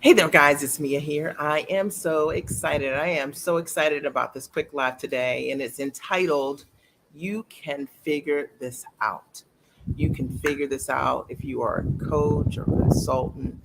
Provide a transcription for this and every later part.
Hey there, guys. It's Mia here. I am so excited. I am so excited about this quick live today, and it's entitled You Can Figure This Out. You can figure this out if you are a coach or a consultant,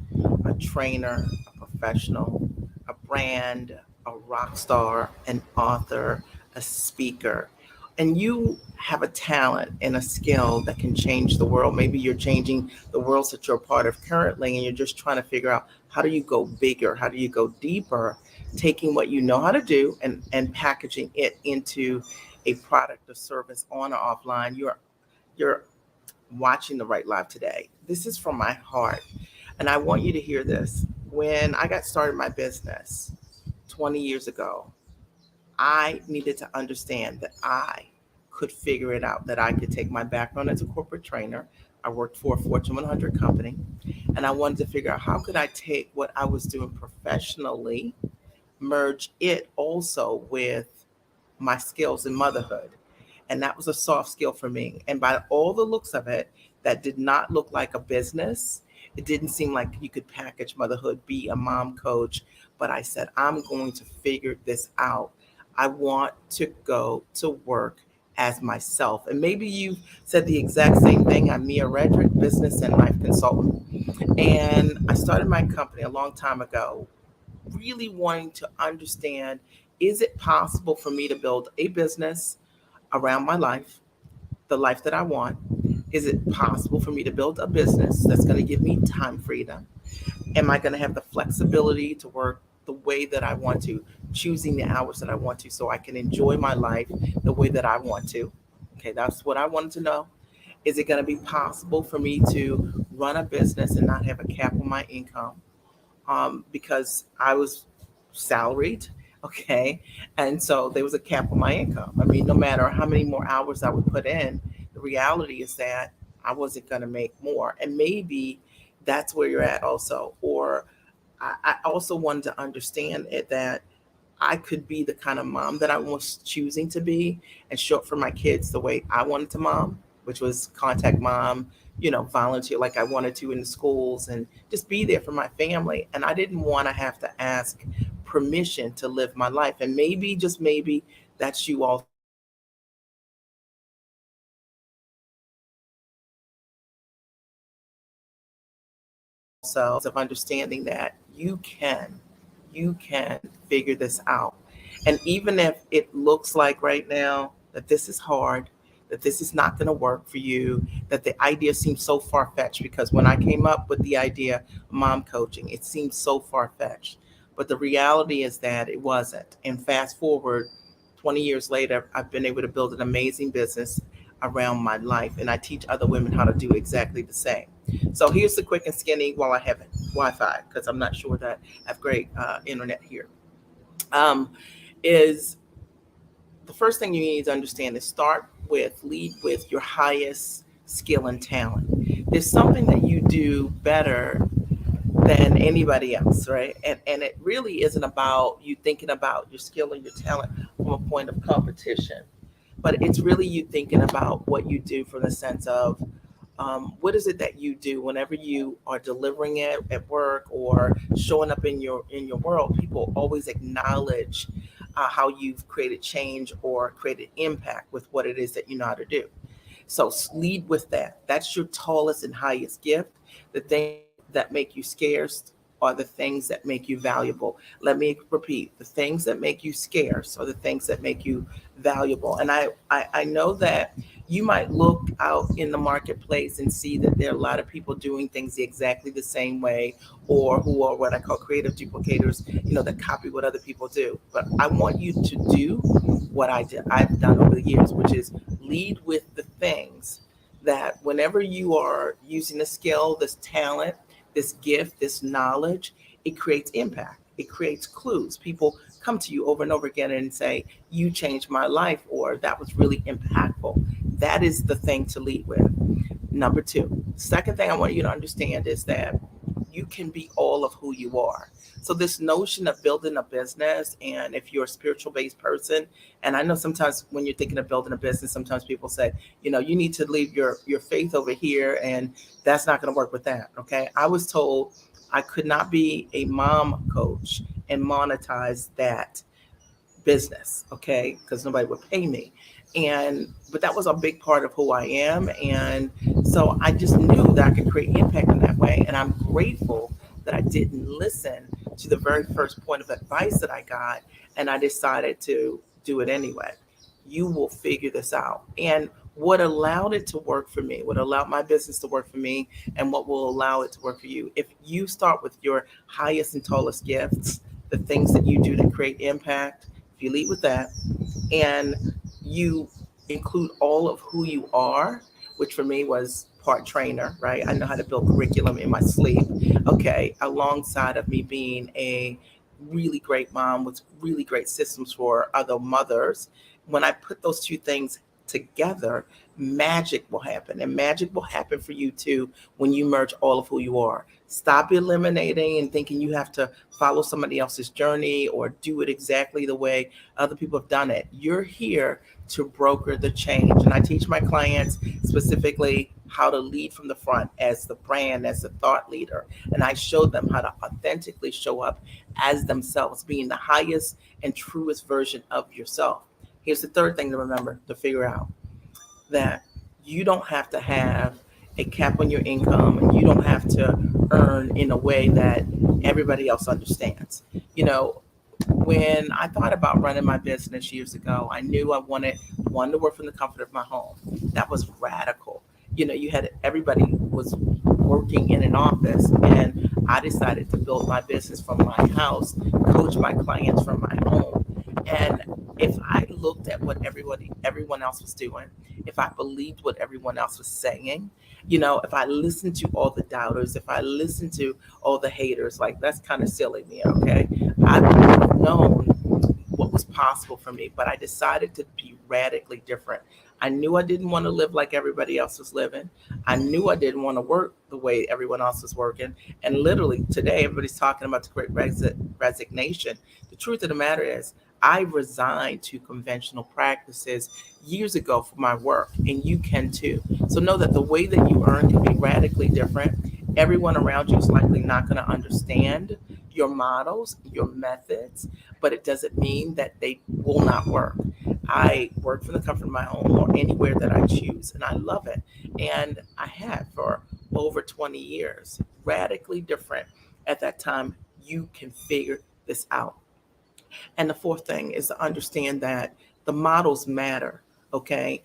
a trainer, a professional, a brand, a rock star, an author, a speaker. And you have a talent and a skill that can change the world. Maybe you're changing the worlds that you're a part of currently, and you're just trying to figure out how do you go bigger? How do you go deeper? Taking what you know how to do and packaging it into a product or service on or offline. You're watching the right live today. This is from my heart. And I want you to hear this. When I got started my business 20 years ago, I needed to understand that I could figure it out, that I could take my background as a corporate trainer. I worked for a Fortune 100 company, and I wanted to figure out how could I take what I was doing professionally, merge it also with my skills in motherhood. And that was a soft skill for me. And by all the looks of it, that did not look like a business. It didn't seem like you could package motherhood, be a mom coach. But I said, I'm going to figure this out. I want to go to work as myself. And maybe you said the exact same thing. I'm Mia Redrick, business and life consultant. And I started my company a long time ago, really wanting to understand, is it possible for me to build a business around my life, the life that I want? Is it possible for me to build a business that's going to give me time freedom? Am I going to have the flexibility to work the way that I want to, choosing the hours that I want to, so I can enjoy my life the way that I want to? Okay, that's what I wanted to know. Is it going to be possible for me to run a business and not have a cap on my income? Because I was salaried, okay, and so there was a cap on my income. I mean, no matter how many more hours I would put in, the reality is that I wasn't going to make more. And maybe that's where you're at also. Or I also wanted to understand it, that I could be the kind of mom that I was choosing to be and show up for my kids the way I wanted to mom, which was contact mom, volunteer like I wanted to in the schools and just be there for my family. And I didn't want to have to ask permission to live my life. And maybe, just maybe, that's you also. Maybe you're at that point where you want to of understanding that you can figure this out. And even if it looks like right now that this is hard, that this is not going to work for you, that the idea seems so far fetched, because when I came up with the idea of mom coaching, it seemed so far fetched. But the reality is that it wasn't. And fast forward 20 years later, I've been able to build an amazing business around my life, and I teach other women how to do exactly the same. So here's the quick and skinny while I have Wi-Fi, because I'm not sure that I have great internet here. Um, is the first thing you need to understand is lead with your highest skill and talent. There's something that you do better than anybody else, right? And it really isn't about you thinking about your skill and your talent from a point of competition, but it's really you thinking about what you do from the sense of, what is it that you do whenever you are delivering it at work or showing up in your world. People always acknowledge how you've created change or created impact with what it is that you know how to do. So lead with that. That's your tallest and highest gift. The things that make you scarce are the things that make you valuable. Let me repeat: the things that make you scarce are the things that make you valuable. And I know that you might look out in the marketplace and see that there are a lot of people doing things exactly the same way, or who are what I call creative duplicators, that copy what other people do. But I want you to do what I've done over the years, which is lead with the things that whenever you are using the skill, this talent, this gift, this knowledge, it creates impact. It creates clues. People come to you over and over again and say, you changed my life, or that was really impactful. That is the thing to lead with. Number two, second thing I want you to understand is that you can be all of who you are. So this notion of building a business, and if you're a spiritual based person, and I know sometimes when you're thinking of building a business, sometimes people say, you need to leave your faith over here, and that's not going to work with that. Okay. I was told I could not be a mom coach and monetize that business, okay, because nobody would pay me. But that was a big part of who I am. And so I just knew that I could create impact in that way. And I'm grateful that I didn't listen to the very first point of advice that I got, and I decided to do it anyway. You will figure this out. And what allowed it to work for me, what allowed my business to work for me, and what will allow it to work for you. If you start with your highest and tallest gifts, the things that you do to create impact, if you lead with that, and you include all of who you are, which for me was part trainer, right? I know how to build curriculum in my sleep, okay, alongside of me being a really great mom with really great systems for other mothers. When I put those two things together, magic will happen. And magic will happen for you too when you merge all of who you are. Stop eliminating and thinking you have to follow somebody else's journey or do it exactly the way other people have done it. You're here to broker the change. And I teach my clients specifically how to lead from the front as the brand, as the thought leader. And I show them how to authentically show up as themselves, being the highest and truest version of yourself. Here's the third thing to remember, to figure out that you don't have to have a cap on your income, and you don't have to earn in a way that everybody else understands. You know, when I thought about running my business years ago, I knew I wanted one to work from the comfort of my home. That was radical. You know, you had everybody was working in an office, and I decided to build my business from my house, coach my clients from my home. And if I looked at what everyone else was doing, if I believed what everyone else was saying, you know, if I listened to all the doubters, if I listened to all the haters, like that's kind of silly me, okay? I would have known what was possible for me, but I decided to be radically different. I knew I didn't want to live like everybody else was living. I knew I didn't want to work the way everyone else was working. And literally today, everybody's talking about the great resignation. The truth of the matter is, I resigned to conventional practices years ago for my work, and you can too. So know that the way that you earn can be radically different. Everyone around you is likely not going to understand your models, your methods, but it doesn't mean that they will not work. I work from the comfort of my home or anywhere that I choose, and I love it. And I have for over 20 years. Radically different at that time. You can figure this out. And the fourth thing is to understand that the models matter. Okay.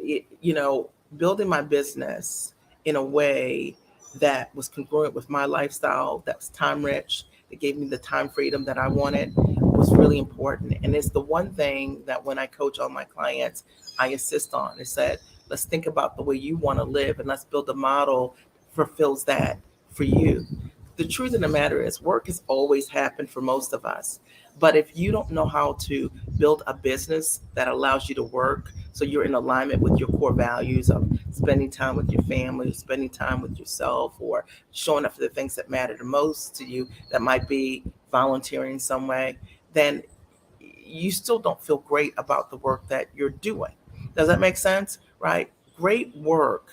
You know, building my business in a way that was congruent with my lifestyle, that was time rich, that gave me the time freedom that I wanted was really important. And it's the one thing that when I coach all my clients, I insist on. Is that let's think about the way you want to live, and let's build a model that fulfills that for you. The truth of the matter is, work has always happened for most of us. But if you don't know how to build a business that allows you to work so you're in alignment with your core values of spending time with your family, spending time with yourself, or showing up for the things that matter the most to you, that might be volunteering in some way, then you still don't feel great about the work that you're doing. Does that make sense? Right? Great work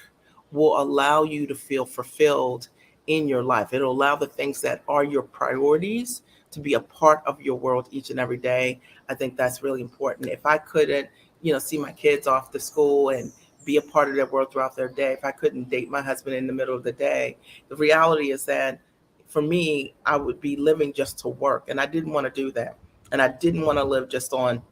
will allow you to feel fulfilled in your life. It'll allow the things that are your priorities to be a part of your world each and every day. I think that's really important. If I couldn't, you know, see my kids off to school and be a part of their world throughout their day, if I couldn't date my husband in the middle of the day, the reality is that for me, I would be living just to work. And I didn't want to do that. And I didn't want to live just on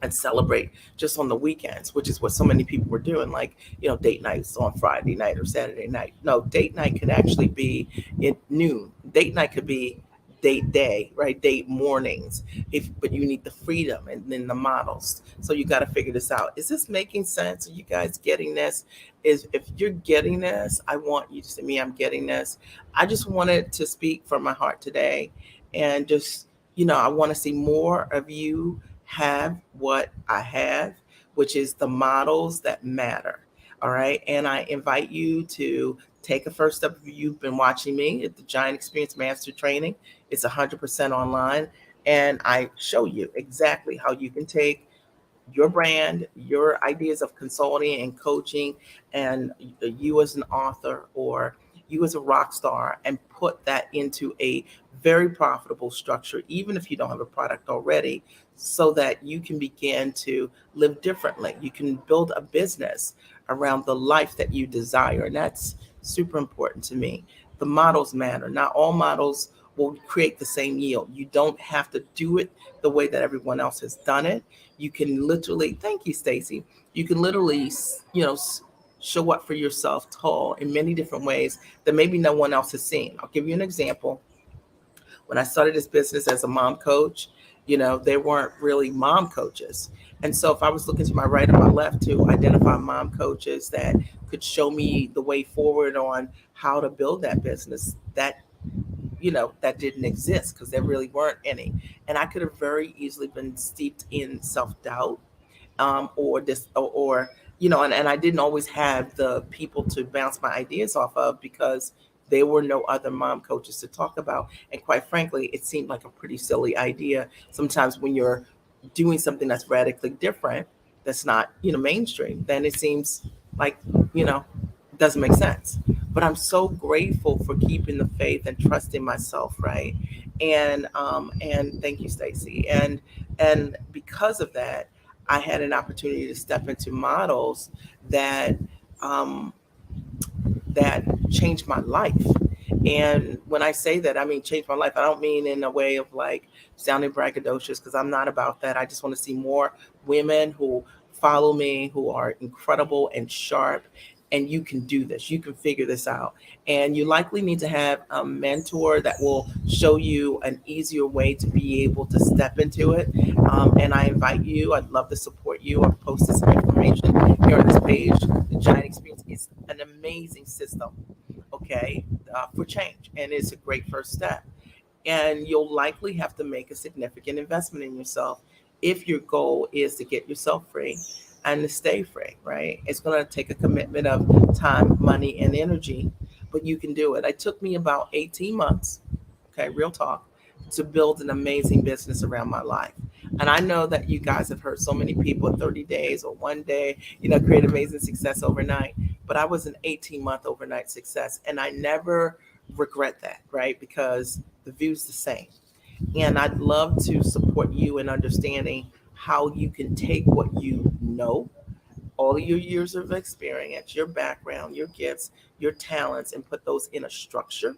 and celebrate just on the weekends, which is what so many people were doing, like, you know, date nights on Friday night or Saturday night. No, date night could actually be at noon. Date night could be date day, right? Date mornings. If but you need the freedom and then the models. So you got to figure this out. Is this making sense? Are you guys getting this? Is if you're getting this, I want you to say me, I'm getting this. I just wanted to speak from my heart today, and just, you know, I want to see more of you have what I have, which is the models that matter. All right. And I invite you to take a first step. If you've been watching me at the Giant Experience Master Training, it's 100% online. And I show you exactly how you can take your brand, your ideas of consulting and coaching, and you as an author or you as a rock star, and put that into a very profitable structure, even if you don't have a product already, so that you can begin to live differently. You can build a business around the life that you desire. And that's super important to me. The models matter. Not all models will create the same yield. You don't have to do it the way that everyone else has done it. You can literally, thank you, Stacy. You can literally, show up for yourself tall in many different ways that maybe no one else has seen. I'll give you an example. When I started this business as a mom coach, there weren't really mom coaches. And so if I was looking to my right and my left to identify mom coaches that could show me the way forward on how to build that business, that didn't exist because there really weren't any. And I could have very easily been steeped in self-doubt, or this, and I didn't always have the people to bounce my ideas off of because there were no other mom coaches to talk about. And quite frankly, it seemed like a pretty silly idea sometimes when you're doing something that's radically different, that's not, mainstream, then it seems like, you know, it doesn't make sense. But I'm so grateful for keeping the faith and trusting myself, right? And thank you, Stacy. And because of that, I had an opportunity to step into models that um, that changed my life. And when I say that, I mean changed my life. I don't mean in a way of like sounding braggadocious, because I'm not about that. I just want to see more women who follow me, who are incredible and sharp. And you can do this. You can figure this out. And you likely need to have a mentor that will show you an easier way to be able to step into it. And I invite you. I'd love to support you. I've posted some information here on this page. The Giant Experience is an amazing system, okay, for change. And it's a great first step. And you'll likely have to make a significant investment in yourself if your goal is to get yourself free and to stay free, right? It's going to take a commitment of time, money, and energy, but you can do it. It took me about 18 months, okay, real talk, to build an amazing business around my life. And I know that you guys have heard so many people in 30 days or one day, create amazing success overnight. But I was an 18-month overnight success. And I never regret that, right? Because the view's the same. And I'd love to support you in understanding how you can take what you know, all of your years of experience, your background, your gifts, your talents, and put those in a structure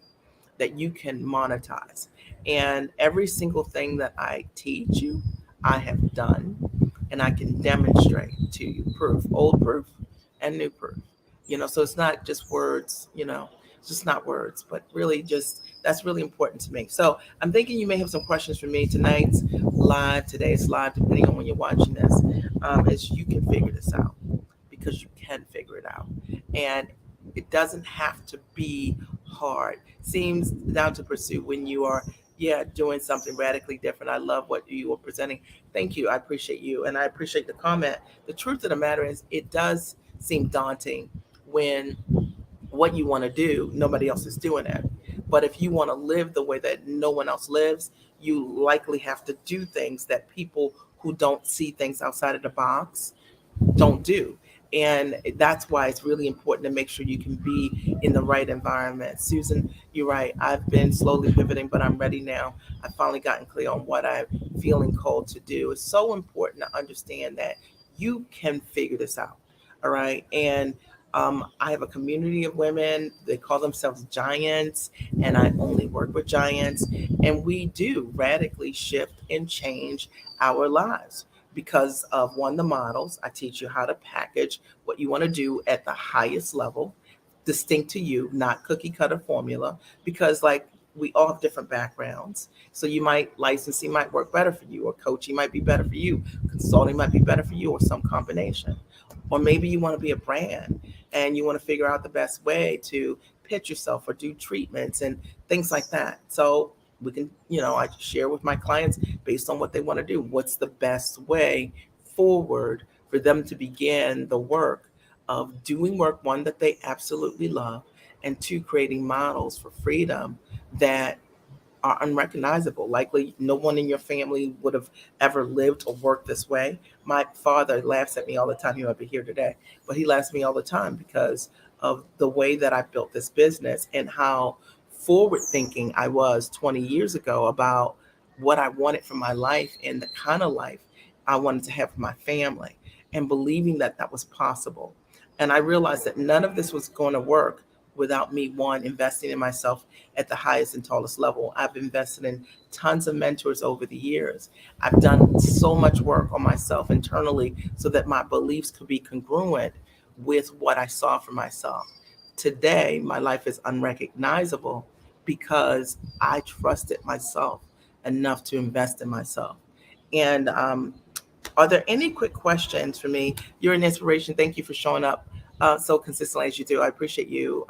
that you can monetize. And every single thing that I teach you, I have done, and I can demonstrate to you proof, old proof and new proof. So it's not just words, it's just not words, but really just that's really important to me. So I'm thinking you may have some questions for me tonight's live, today's live, depending on when you're watching this, is you can figure this out because you can figure it out. And it doesn't have to be hard. Seems down to pursue when you are, doing something radically different. I love what you were presenting. Thank you. I appreciate you. And I appreciate the comment. The truth of the matter is it does seem daunting when what you want to do, nobody else is doing it. But if you want to live the way that no one else lives, you likely have to do things that people who don't see things outside of the box don't do. And that's why it's really important to make sure you can be in the right environment. Susan, you're right. I've been slowly pivoting, but I'm ready now. I've finally gotten clear on what I'm feeling called to do. It's so important to understand that you can figure this out. All right. And I have a community of women. They call themselves giants, and I only work with giants. And we do radically shift and change our lives because of one, the models. I teach you how to package what you want to do at the highest level, distinct to you, not cookie cutter formula, because like we all have different backgrounds. So you might licensing might work better for you, or coaching might be better for you, consulting might be better for you, or some combination. Or maybe you want to be a brand and you want to figure out the best way to pitch yourself or do treatments and things like that. So we can, I share with my clients based on what they want to do. What's the best way forward for them to begin the work of doing work, one, that they absolutely love, and two, creating models for freedom that are unrecognizable. Likely no one in your family would have ever lived or worked this way. My father laughs at me all the time. He might be here today, but he laughs at me all the time because of the way that I built this business and how forward thinking I was 20 years ago about what I wanted for my life and the kind of life I wanted to have for my family, and believing that that was possible. And I realized that none of this was going to work without me, one, investing in myself at the highest and tallest level. I've invested in tons of mentors over the years. I've done so much work on myself internally so that my beliefs could be congruent with what I saw for myself. Today, my life is unrecognizable because I trusted myself enough to invest in myself. And are there any quick questions for me? You're an inspiration. Thank you for showing up so consistently as you do. I appreciate you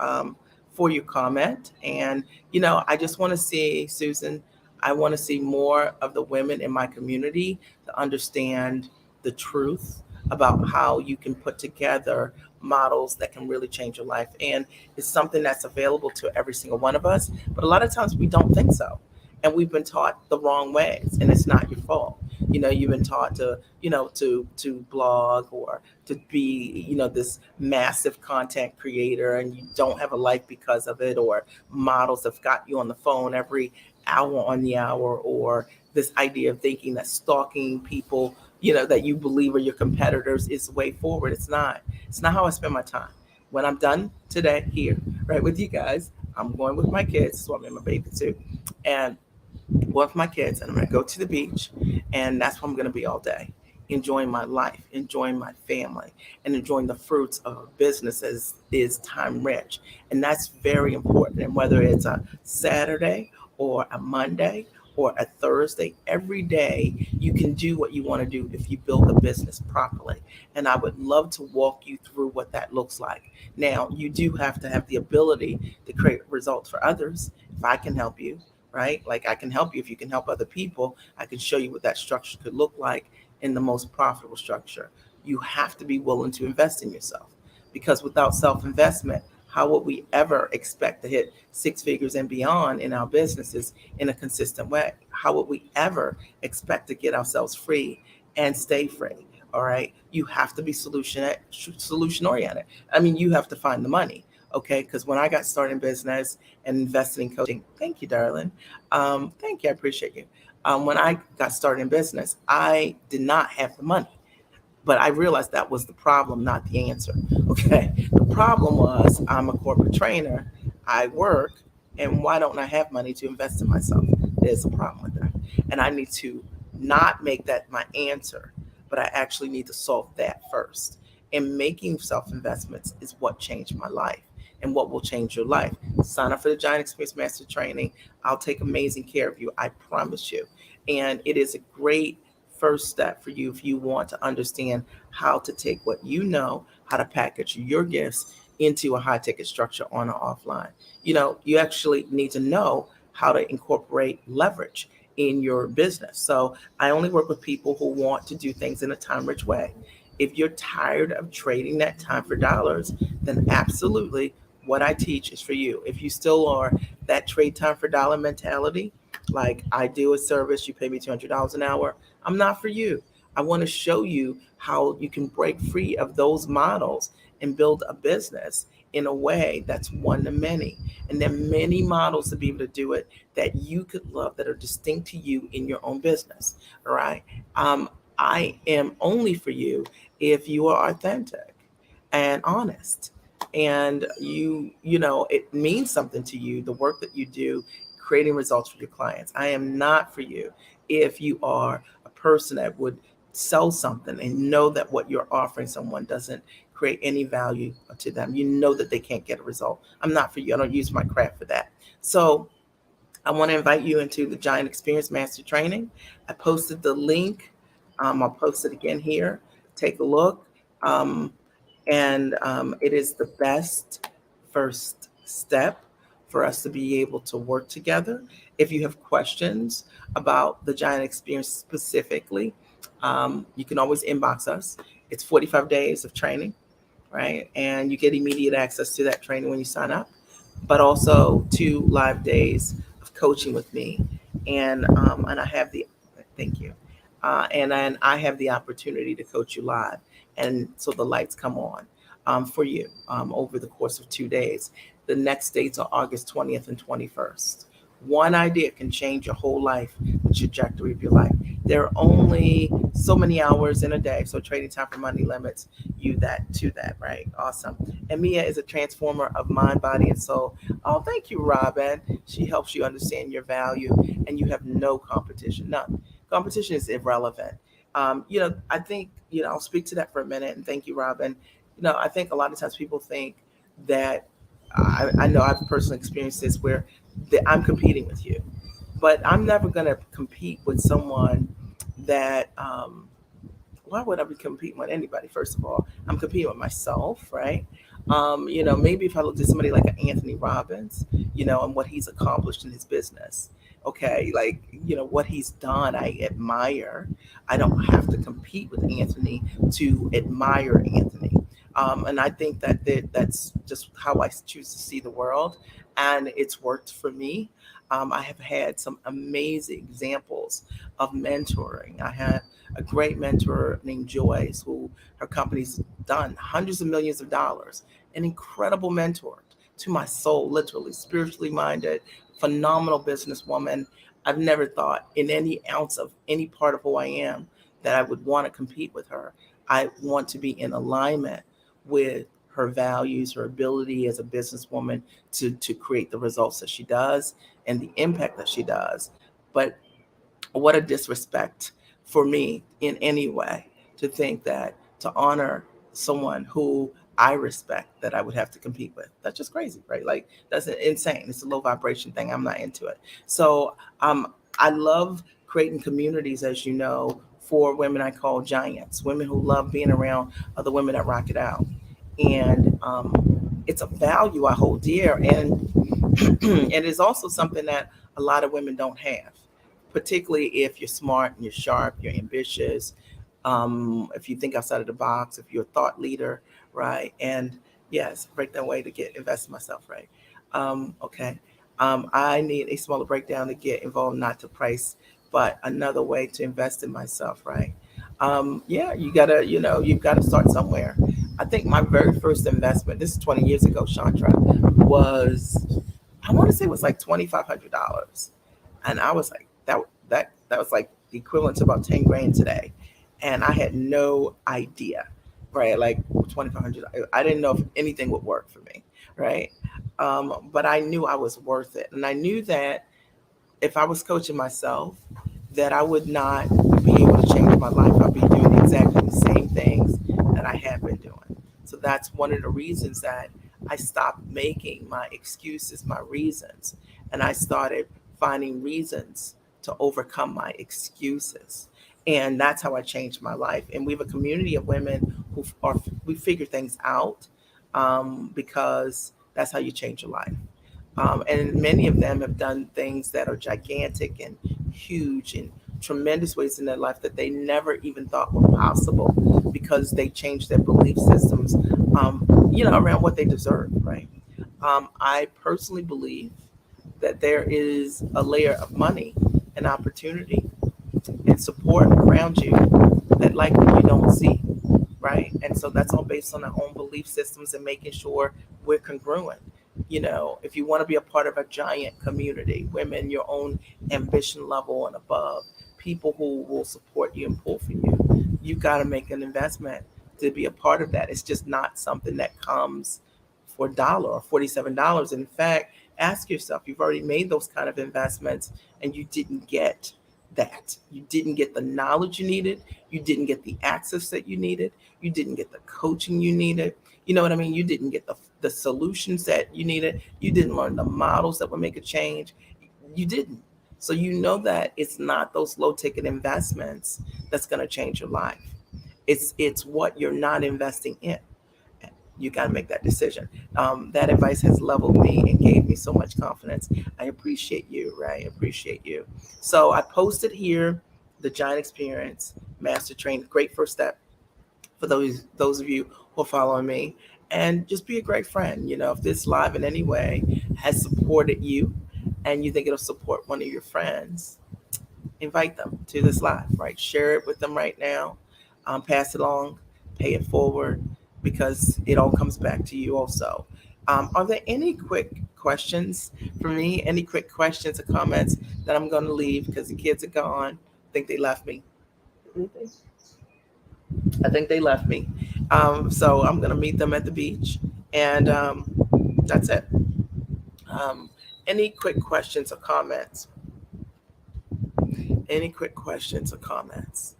for your comment. And, I just want to see, Susan, I want to see more of the women in my community to understand the truth about how you can put together models that can really change your life. And it's something that's available to every single one of us. But a lot of times we don't think so. And we've been taught the wrong ways, and it's not your fault. You've been taught to to blog or to be this massive content creator, and you don't have a life because of it, or models have got you on the phone every hour on the hour, or this idea of thinking that stalking people that you believe are your competitors is the way forward. It's not how I spend my time. When I'm done today here, right, with you guys, I'm going with my kids, so I'm in my bathing suit, and with my kids, and I'm going to go to the beach, and that's where I'm going to be all day, enjoying my life, enjoying my family, and enjoying the fruits of a business is time rich. And that's very important. And whether it's a Saturday or a Monday or a Thursday, every day you can do what you want to do if you build a business properly. And I would love to walk you through what that looks like. Now, you do have to have the ability to create results for others. If I can help you, right? Like, I can help you if you can help other people. I can show you what that structure could look like in the most profitable structure. You have to be willing to invest in yourself, because without self investment, how would we ever expect to hit six figures and beyond in our businesses in a consistent way? How would we ever expect to get ourselves free and stay free? All right. You have to be solution oriented. I mean, you have to find the money. Okay. Because when I got started in business and invested in coaching, thank you, darling. Thank you. I appreciate you. When I got started in business, I did not have the money. But I realized that was the problem, not the answer. Okay. The problem was I'm a corporate trainer, I work, and why don't I have money to invest in myself? There's a problem with that. And I need to not make that my answer, but I actually need to solve that first. And making self investments is what changed my life and what will change your life. Sign up for the Giant Experience Master Training. I'll take amazing care of you. I promise you. And it is a great first step for you if you want to understand how to take what how to package your gifts into a high ticket structure on or offline. You actually need to know how to incorporate leverage in your business. So I only work with people who want to do things in a time rich way. If you're tired of trading that time for dollars, then absolutely what I teach is for you. If you still are that trade time for dollar mentality, like I do a service, you pay me $200 an hour, I'm not for you. I want to show you how you can break free of those models and build a business in a way that's one to many. And there are many models to be able to do it that you could love, that are distinct to you in your own business. All right. Um, I am only for you if you are authentic and honest, and it means something to you, the work that you do creating results for your clients. I am not for you if you are a person that would sell something and know that what you're offering someone doesn't create any value to them. You know that they can't get a result. I'm not for you. I don't use my craft for that. So I want to invite you into the Giant Experience Master Training. I posted the link. I'll post it again here. Take a look. Um, and it is the best first step for us to be able to work together. If you have questions about the Giant Experience specifically, you can always inbox us. It's 45 days of training, right? And you get immediate access to that training when you sign up, but also 2 live days of coaching with me. And I have the thank you, and then I have the opportunity to coach you live, and so the lights come on for you over the course of 2 days. The next dates are August 20th and 21st. One idea can change your whole life, the trajectory of your life. There are only so many hours in a day, so trading time for money limits you that to that, right? Awesome. And Mia is a transformer of mind, body, and soul. Oh, thank you, Robin. She helps you understand your value, and you have no competition. None. Competition is irrelevant. I think, I'll speak to that for a minute, and thank you, Robin. I think a lot of times people think that I know I've personally experienced this where I'm competing with you, but I'm never going to compete with someone that why would I be competing with anybody? First of all, I'm competing with myself, right? Maybe if I looked at somebody like an Anthony Robbins, and what he's accomplished in his business, okay, like, what he's done, I admire. I don't have to compete with Anthony to admire Anthony. And I think that's just how I choose to see the world. And it's worked for me. I have had some amazing examples of mentoring. I had a great mentor named Joyce, who her company's done hundreds of millions of dollars. An incredible mentor to my soul, literally, spiritually minded, phenomenal businesswoman. I've never thought in any ounce of any part of who I am that I would want to compete with her. I want to be in alignment with her values, her ability as a businesswoman to create the results that she does and the impact that she does. But what a disrespect for me in any way to think that to honor someone who I respect that I would have to compete with. That's just crazy, right? Like that's insane. It's a low vibration thing. I'm not into it. So I love creating communities, as you know, for women I call giants, women who love being around other women that rock it out. And it's a value I hold dear. And it is also something that a lot of women don't have, particularly if you're smart and you're sharp, you're ambitious, if you think outside of the box, if you're a thought leader, right? And yes, break that way to get invest in myself, right? Okay. I need a smaller breakdown to get involved, not to price, but another way to invest in myself, right? Yeah, you've got to start somewhere. I think my very first investment, this is 20 years ago, Chandra, was I want to say it was like $2,500, and I was like that was like the equivalent to about 10 grand today, and I had no idea, right? Like 2,500, I didn't know if anything would work for me, right? But I knew I was worth it, and I knew that if I was coaching myself, that I would not be able to change my life. I'd be doing exactly the same things that I have been doing. So that's one of the reasons that I stopped making my excuses my reasons, and I started finding reasons to overcome my excuses. And that's how I changed my life. And we have a community of women we figure things out, because that's how you change your life. And many of them have done things that are gigantic and huge and tremendous ways in their life that they never even thought were possible because they changed their belief systems, around what they deserve, right? I personally believe that there is a layer of money and opportunity and support around you that likely you don't see, right? And so that's all based on our own belief systems and making sure we're congruent. If you want to be a part of a giant community, women, your own ambition level and above, people who will support you and pull for you, you got to make an investment to be a part of that. It's just not something that comes for a dollar or $47. In fact, ask yourself, you've already made those kind of investments and you didn't get that. You didn't get the knowledge you needed. You didn't get the access that you needed. You didn't get the coaching you needed. You know what I mean? You didn't get the solutions that you needed. You didn't learn the models that would make a change. You didn't. So you know that it's not those low ticket investments that's going to change your life. It's what you're not investing in. You got to make that decision. That advice has leveled me and gave me so much confidence. I appreciate you, right? I appreciate you. So I posted here the Giant Experience Master Train. Great first step for those of you who are following me. And just be a great friend. If this live in any way has supported you and you think it'll support one of your friends, invite them to this live, right? Share it with them right now. Pass it along, pay it forward, because it all comes back to you also. Are there any quick questions for me? Any quick questions or comments that I'm going to leave because the kids are gone? I think they left me. Anything? I think they left me. So I'm going to meet them at the beach. And that's it. Um, any quick questions or comments? Any quick questions or comments?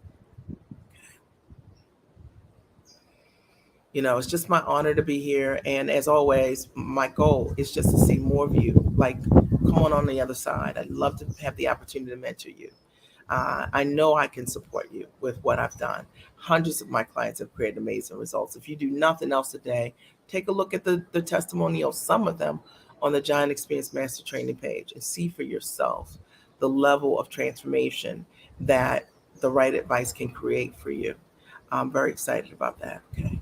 It's just my honor to be here. And as always, my goal is just to see more of you. Like, come on the other side. I'd love to have the opportunity to mentor you. I know I can support you with what I've done. Hundreds of my clients have created amazing results. If you do nothing else today, take a look at the testimonials, some of them on the Giant Experience Master Training page, and see for yourself the level of transformation that the right advice can create for you. I'm very excited about that. Okay.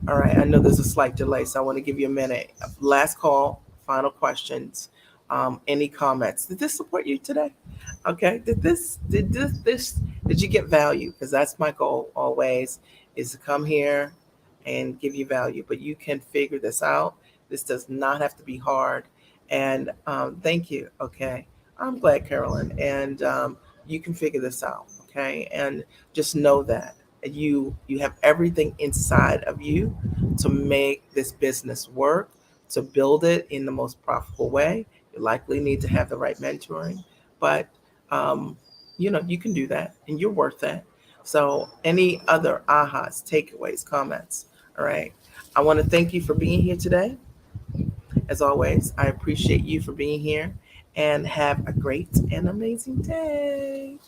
All right. I know there's a slight delay, so I want to give you a minute. Last call, final questions. Any comments? Did this support you today? Okay. Did you get value? Because that's my goal always, is to come here and give you value. But you can figure this out. This does not have to be hard. And thank you. Okay. I'm glad, Carolyn. And you can figure this out. Okay. And just know that you have everything inside of you to make this business work, to build it in the most profitable way. You likely need to have the right mentoring, but um, you can do that, and you're worth that. So, any other ahas, takeaways, comments? All right. I want to thank you for being here today. As always, I appreciate you for being here, and have a great and amazing day.